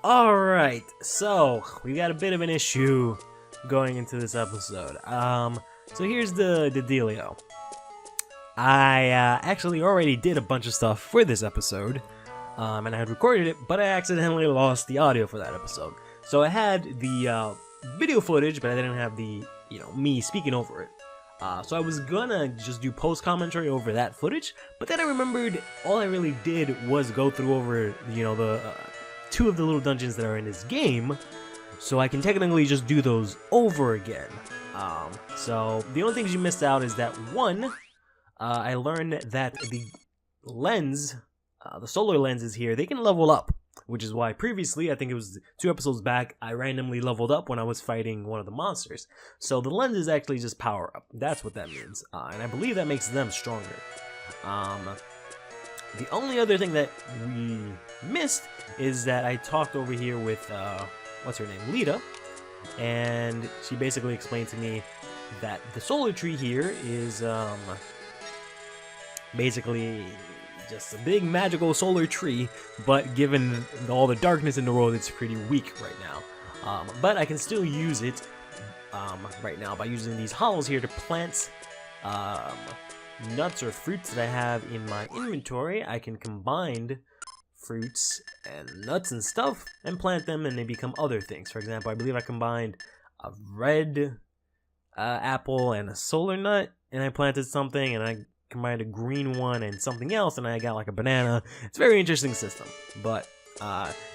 Alright, so we got a bit of an issue going into this episode. So here's the dealio. I actually already did a bunch of stuff for this episode, and I had recorded it, but I accidentally lost the audio for that episode. So I had the video footage, but I didn't have the, me speaking over it. So I was gonna just do post-commentary over that footage, but then I remembered all I really did was go through over, the two of the little dungeons that are in this game, so I can technically just do those over again. So the only things you missed out is that one, I learned that the lens, the solar lenses here, they can level up, which is why previously, I think it was 2 episodes back, I randomly leveled up when I was fighting one of the monsters. So the lenses actually just power up. That's what that means, and I believe that makes them stronger. The only other thing that we missed is that I talked over here with, what's her name, Lita, and she basically explained to me that the solar tree here is, basically just a big magical solar tree, but given all the darkness in the world, it's pretty weak right now. But I can still use it, right now by using these hollows here to plant, nuts or fruits that I have in my inventory. I can combine fruits and nuts and stuff and plant them, and they become other things. For example, I believe I combined a red apple and a solar nut, and I planted something, and I combined a green one and something else, and I got like a banana. It's a very interesting system, but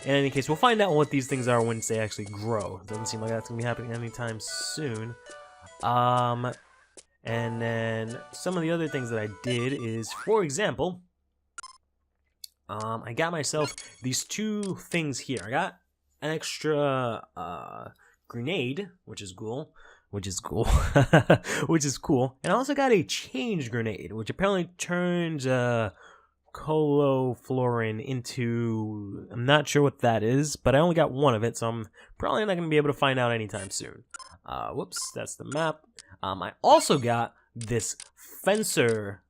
in any case, we'll find out what these things are once they actually grow. Doesn't seem like that's gonna be happening anytime soon. And then some of the other things that I did is, for example, I got myself these 2 things here. I got an extra grenade, which is cool, which is cool, and I also got a change grenade, which apparently turns coloflorin into, I'm not sure what that is, but I only got one of it, so I'm probably not going to be able to find out anytime soon. Whoops, that's the map. I also got this fencer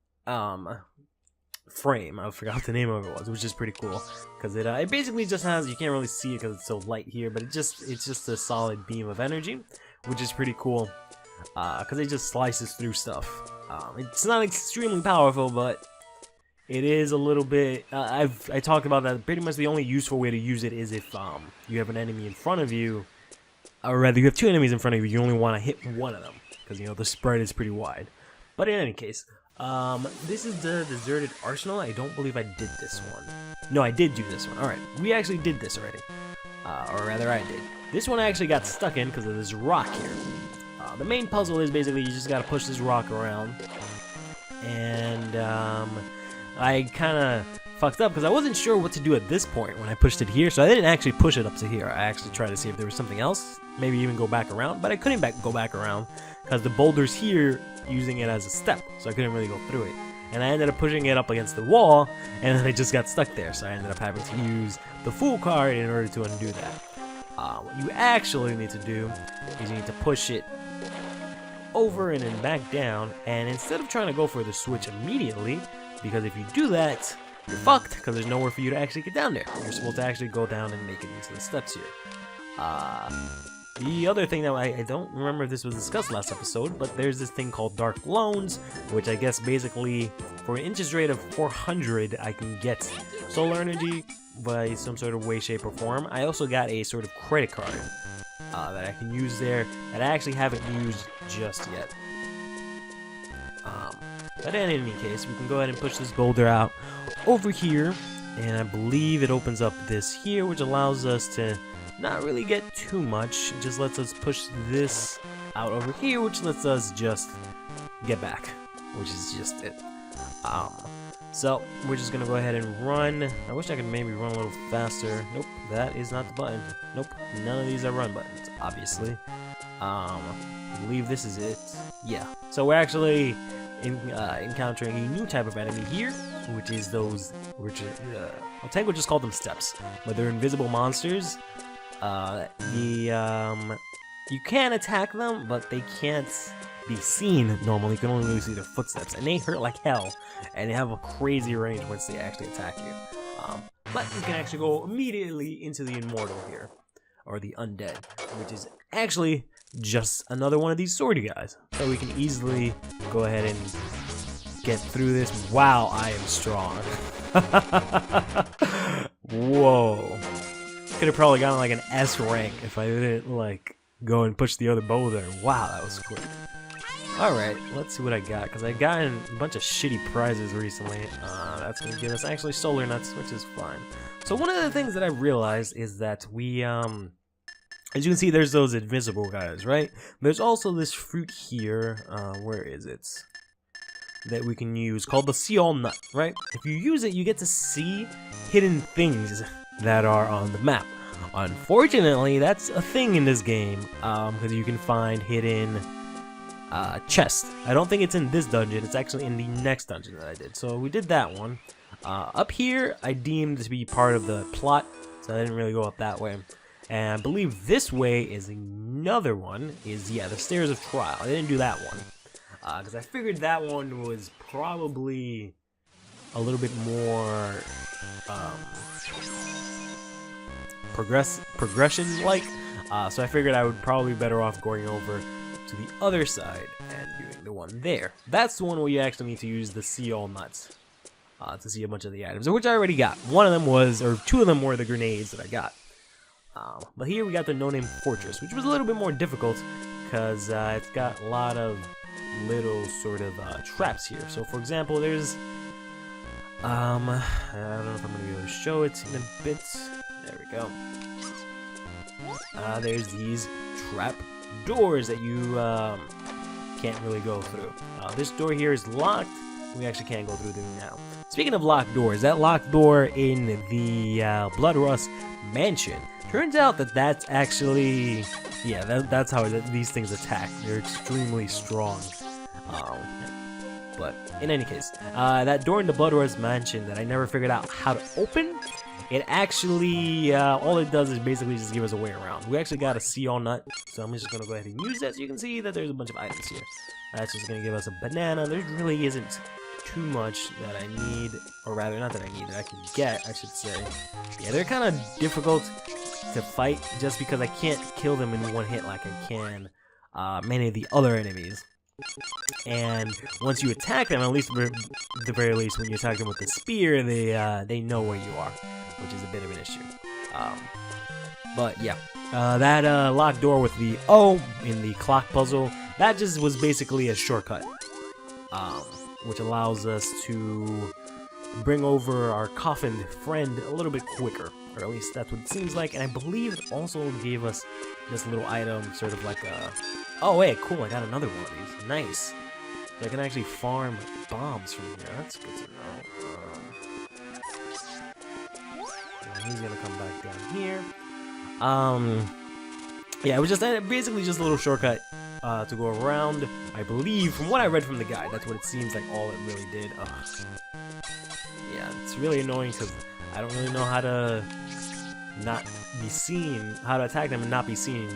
frame. I forgot what the name of it was, which is pretty cool, because it basically just has, you can't really see it because it's so light here, but it's just a solid beam of energy, which is pretty cool, because it just slices through stuff. It's not extremely powerful, but it is a little bit, I talked about that. Pretty much the only useful way to use it is if you have an enemy in front of you, or rather you have 2 enemies in front of you, you only want to hit one of them, because the spread is pretty wide. But in any case, this is the deserted arsenal. I don't believe I did this one. No, I did do this one. Alright, we actually did this already. Or rather, I did. This one I actually got stuck in because of this rock here. The main puzzle is basically you just gotta push this rock around. And, I kinda fucked up because I wasn't sure what to do at this point when I pushed it here, so I didn't actually push it up to here. I actually tried to see if there was something else, maybe even go back around, but I couldn't go back around because the boulder's here using it as a step, so I couldn't really go through it. And I ended up pushing it up against the wall, and then I just got stuck there, so I ended up having to use the fool card in order to undo that. What you actually need to do is you need to push it over and then back down, and instead of trying to go for the switch immediately, because if you do that, you're fucked, because there's nowhere for you to actually get down there. You're supposed to actually go down and make it into the steps here. The other thing that I don't remember if this was discussed last episode, but there's this thing called Dark Loans, which I guess basically, for an interest rate of 400, I can get solar energy by some sort of way, shape, or form. I also got a sort of credit card that I can use there that I actually haven't used just yet. But in any case, we can go ahead and push this boulder out over here, and I believe it opens up this here, which allows us to not really get too much. It just lets us push this out over here, which lets us just get back, which is just it. So we're just gonna go ahead and run. I wish I could maybe run a little faster. Nope, that is not the button. Nope, none of these are run buttons, obviously. I believe this is it. Yeah, so we're actually encountering a new type of enemy here, which is those, I think we'll just call them steps, but they're invisible monsters. You can attack them, but they can't be seen normally. You can only really see their footsteps, and they hurt like hell, and they have a crazy range once they actually attack you. but you can actually go immediately into the immortal here, or the undead, which is actually just another one of these swordy guys. So we can easily go ahead and get through this. Wow, I am strong. Whoa. Could have probably gotten like an S rank if I didn't like go and push the other bow there. Wow, that was quick. Alright, let's see what I got, because I got a bunch of shitty prizes recently. That's going to give us actually solar nuts, which is fine. So one of the things that I realized is that we, as you can see, there's those invisible guys, right? There's also this fruit here, where is it? That we can use, called the See All Nut, right? If you use it, you get to see hidden things that are on the map. Unfortunately, that's a thing in this game, because you can find hidden chest. I don't think it's in this dungeon, it's actually in the next dungeon that I did. So we did that one. Up here, I deemed to be part of the plot, so I didn't really go up that way. And I believe this way is another one, yeah, the Stairs of Trial. I didn't do that one, because I figured that one was probably a little bit more progression-like, so I figured I would probably be better off going over to the other side and doing the one there. That's the one where you actually need to use the See All Nuts to see a bunch of the items, which I already got. One of them was, or two of them were the grenades that I got. But here we got the NoName Fortress, which was a little bit more difficult because it's got a lot of little sort of traps here. So for example, there's I don't know if I'm gonna be able to show it in a bit. There we go. There's these trap doors that you can't really go through. This door here is locked. We actually can't go through them now. Speaking of locked doors, that locked door in the Bloodrust mansion, turns out that that's actually, yeah, that's how these things attack. They're extremely strong. But in any case, that door in the Bloodrust mansion that I never figured out how to open, it actually, all it does is basically just give us a way around. We actually got a See All Nut, so I'm just going to go ahead and use that. So you can see that there's a bunch of items here. That's just going to give us a banana. There really isn't too much that I need, or rather, not that I need, that I can get, I should say. Yeah, they're kind of difficult to fight just because I can't kill them in one hit like I can many of the other enemies. And once you attack them, at least at the very least, when you attack them with the spear, they know where you are, which is a bit of an issue. But yeah, that locked door with the O in the clock puzzle, that just was basically a shortcut, which allows us to bring over our coffined friend a little bit quicker, or at least that's what it seems like. And I believe it also gave us this little item, sort of like a, oh wait, cool, I got another one of these, nice. So I can actually farm bombs from here, that's good to know. He's gonna come back down here. Yeah, it was just basically just a little shortcut to go around. I believe, from what I read from the guide, that's what it seems like all it really did. Yeah, it's really annoying because I don't really know how to not be seen, how to attack them and not be seen,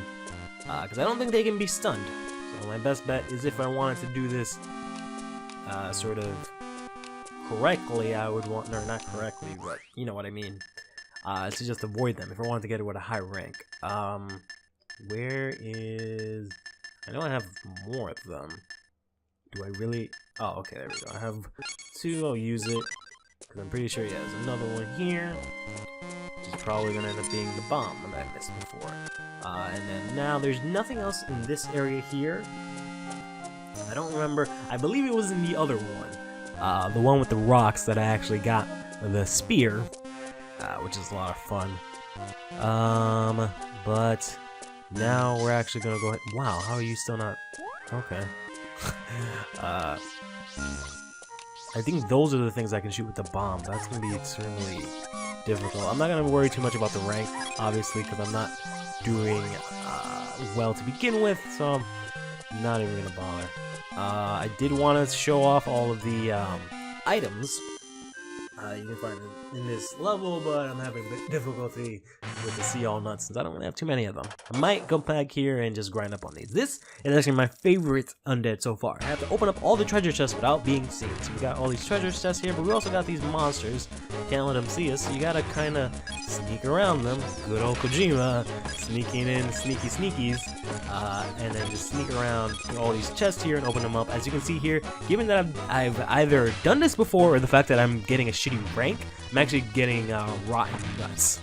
because I don't think they can be stunned. So my best bet is if I wanted to do this sort of correctly, I would want, or not correctly, but you know what I mean, to just avoid them if I wanted to get it with a high rank. Where is, I know I have more of them. Do I really, oh okay, there we go. I have two, I'll use it, because I'm pretty sure, yeah, there's another one here, which is probably going to end up being the bomb that I missed before. And then now there's nothing else in this area here. I don't remember, I believe it was in the other one. The one with the rocks that I actually got the spear, which is a lot of fun. But now we're actually gonna go ahead. Wow, how are you still not? Okay. I think those are the things I can shoot with the bomb. That's gonna be extremely difficult. I'm not gonna worry too much about the rank, obviously, because I'm not doing well to begin with, so I'm not even gonna bother. I did want to show off all of the items You can find it in this level, but I'm having a bit difficulty with the sea all nuts since I don't really have too many of them. I might go back here and just grind up on these. This is actually my favorite undead so far. I have to open up all the treasure chests without being seen. So we got all these treasure chests here, but we also got these monsters. Can't let them see us, so you gotta kind of sneak around them. Good old Kojima, sneaking in sneaky sneakies, and then just sneak around all these chests here and open them up. As you can see here, given that I've either done this before or the fact that I'm getting a shitty rank, I'm actually getting rotten nuts.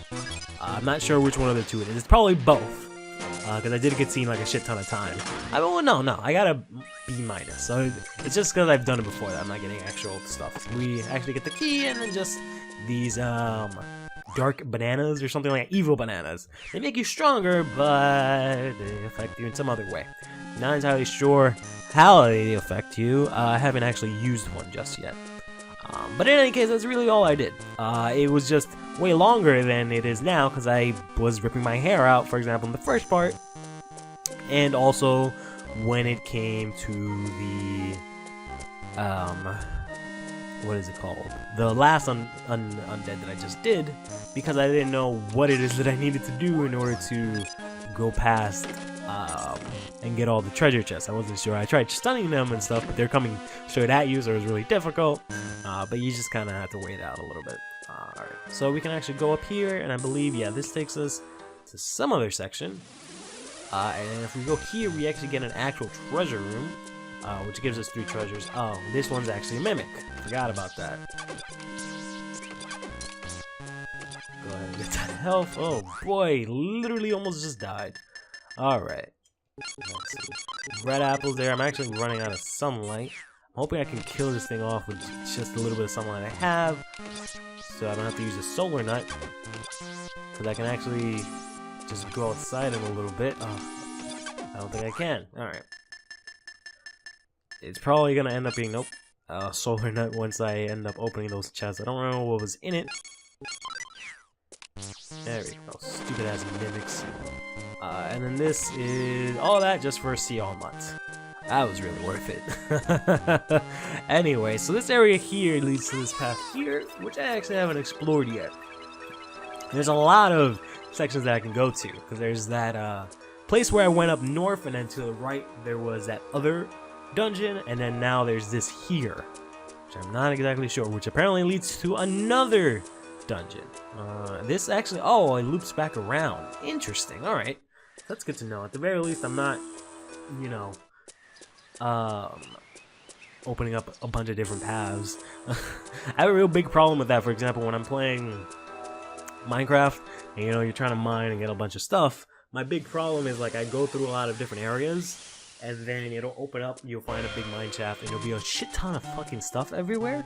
I'm not sure which one of the two it is. It's probably both, because I did get seen like a shit ton of time. No, I got a B-, so it's just because I've done it before that I'm not getting actual stuff. So we actually get the key, and then just these dark bananas or something like that. Evil bananas. They make you stronger, but they affect you in some other way. Not entirely sure how they affect you. I haven't actually used one just yet. But in any case, that's really all I did. It was just way longer than it is now because I was ripping my hair out, for example, in the first part. And also when it came to the, what is it called? The last undead that I just did, because I didn't know what it is that I needed to do in order to go past and get all the treasure chests. I wasn't sure. I tried stunning them and stuff, but they're coming straight at you, so it was really difficult. But you just kind of have to wait out a little bit. Alright, so we can actually go up here, and I believe, yeah, this takes us to some other section. And if we go here, we actually get an actual treasure room, which gives us 3 treasures. Oh, this one's actually a mimic. Forgot about that. Go ahead and get that health. Oh boy, literally almost just died. Alright. Red apples there. I'm actually running out of sunlight. I'm hoping I can kill this thing off with just a little bit of sunlight I have, so I don't have to use a solar nut, because I can actually just go outside in a little bit. Oh, I don't think I can. Alright. It's probably going to end up being, nope, solar nut once I end up opening those chests. I don't know what was in it. There we go. Stupid ass mimics. And then this is all that just for a sea all nut. That was really worth it. Anyway, so this area here leads to this path here, which I actually haven't explored yet. There's a lot of sections that I can go to, because there's that place where I went up north, and then to the right there was that other dungeon, and then now there's this here, which I'm not exactly sure, which apparently leads to another dungeon. This actually, oh, it loops back around. Interesting. Alright, that's good to know. At the very least, I'm not, you know, opening up a bunch of different paths. I have a real big problem with that. For example, when I'm playing Minecraft and, you know, you're trying to mine and get a bunch of stuff, my big problem is, like, I go through a lot of different areas, and then it'll open up, you'll find a big mine shaft, and there'll be a shit ton of fucking stuff everywhere.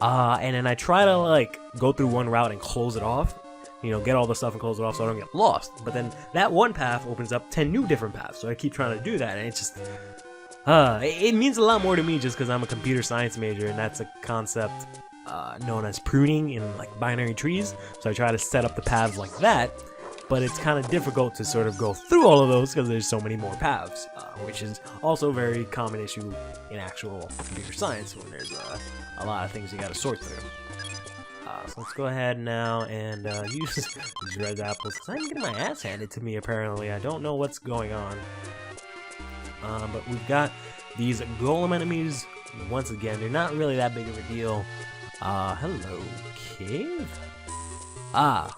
And then I try to, like, go through one route and close it off, you know, get all the stuff and close it off so I don't get lost. But then that one path opens up 10 new different paths, so I keep trying to do that, and it's just, it means a lot more to me just because I'm a computer science major, and that's a concept known as pruning in, like, binary trees. So I try to set up the paths like that, but it's kind of difficult to sort of go through all of those because there's so many more paths, which is also a very common issue in actual computer science when there's a lot of things you got to sort through. So let's go ahead now and use these red apples, because I'm getting my ass handed to me apparently. I don't know what's going on. But we've got these golem enemies. Once again, they're not really that big of a deal. Hello, cave? Ah,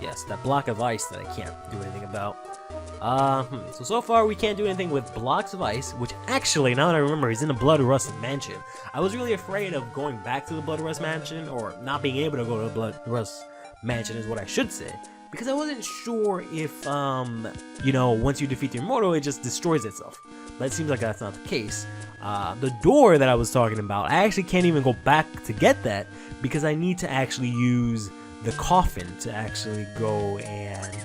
yes, that block of ice that I can't do anything about. So far we can't do anything with blocks of ice, which actually, now that I remember, is in the Blood Rust Mansion. I was really afraid of going back to the Blood Rust Mansion, or not being able to go to the Blood Rust Mansion is what I should say, because I wasn't sure if, you know, once you defeat the Immortal, it just destroys itself. But it seems like that's not the case. The door that I was talking about, I actually can't even go back to get that, because I need to actually use the coffin to actually go and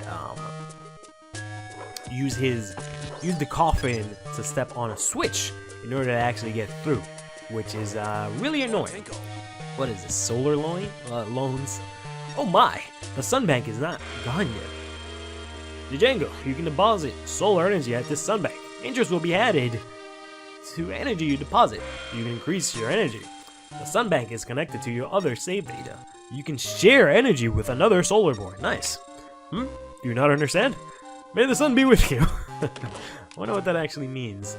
use the coffin to step on a switch in order to actually get through, which is really annoying. What is this, solar loans? Oh my, the sunbank is not gone yet. Django, you can deposit solar energy at this sunbank. Interest will be added to energy you deposit. You can increase your energy. The sun bank is connected to your other save data. You can share energy with another solar board. Nice. Do you not understand? May the sun be with you. I wonder what that actually means.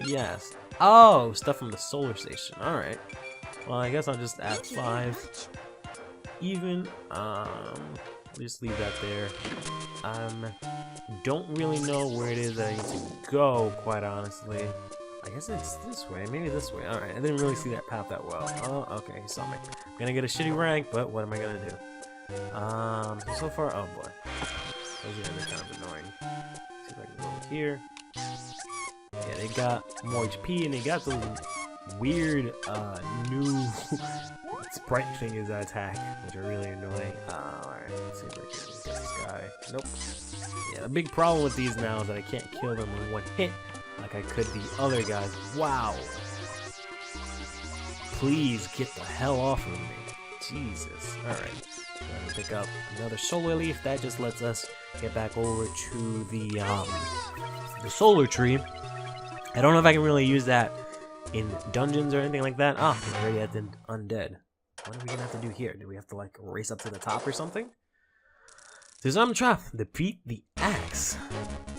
Yes. Oh, stuff from the solar station. Alright. Well, I guess I'll just add 5. Even, just leave that there. Don't really know where it is that I need to go, quite honestly. I guess it's this way, maybe this way. Alright, I didn't really see that path that well. Oh, okay, he saw me. I'm gonna get a shitty rank, but what am I gonna do? So far, oh boy. Those are kind of annoying. See if I can go over here. Yeah, they got more HP, and they got those weird, new sprite thingies that attack, which are really annoying. Alright, let's see if I can get this guy. Nope. Yeah, the big problem with these now is that I can't kill them in one hit like I could the other guys. Wow. Please get the hell off of me. Jesus. Alright. Gotta pick up another solar leaf. That just lets us get back over to the solar tree. I don't know if I can really use that in dungeons or anything like that. Ah, I already had the undead. What are we gonna have to do here? Do we have to like race up to the top or something? There's trap. Defeat the axe.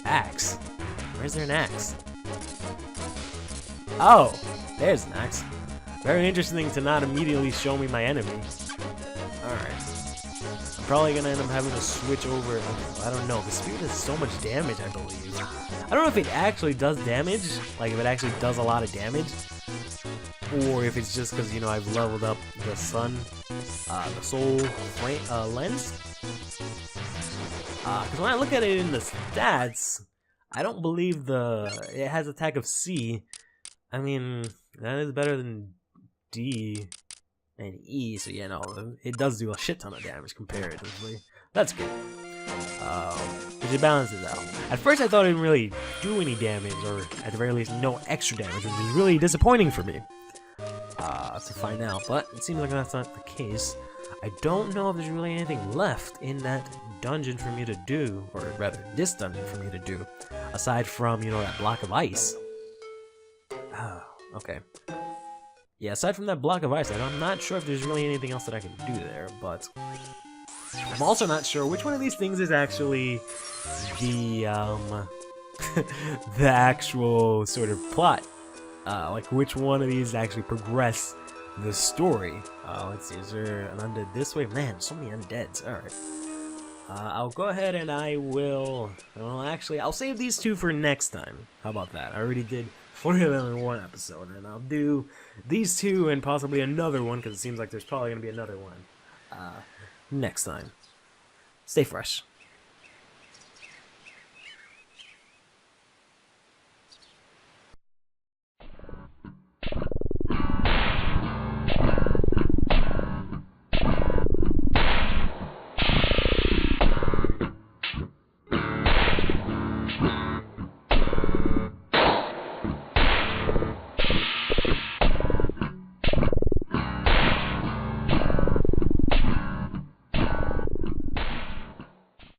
Axe? Where's there an axe? Oh, there's an axe. Very interesting to not immediately show me my enemy. Alright. I'm probably gonna end up having to switch over. I don't know. The spear does so much damage, I believe. I don't know if it actually does damage, like if it actually does a lot of damage, or if it's just because, you know, I've leveled up the sun, the soul lens. Because when I look at it in the stats, I don't believe it has attack of C. I mean, that is better than D and E, so yeah, no, it does do a shit ton of damage comparatively. That's good. Which it balances out. At first I thought it didn't really do any damage, or at the very least no extra damage, which was really disappointing for me to find out, but it seems like that's not the case. I don't know if there's really anything left in that dungeon for me to do, or rather this dungeon for me to do, aside from, you know, that block of ice. Oh, okay. Yeah, aside from that block of ice, I'm not sure if there's really anything else that I can do there, but I'm also not sure which one of these things is actually the the actual sort of plot. Like which one of these actually progress the story. Let's see, is there an undead this way? Man, so many undeads. Alright. I'll go ahead and I will... Well, actually, I'll save these two for next time. How about that? I already did 4 of them in one episode, and I'll do these two and possibly another one, because it seems like there's probably going to be another one next time. Stay fresh.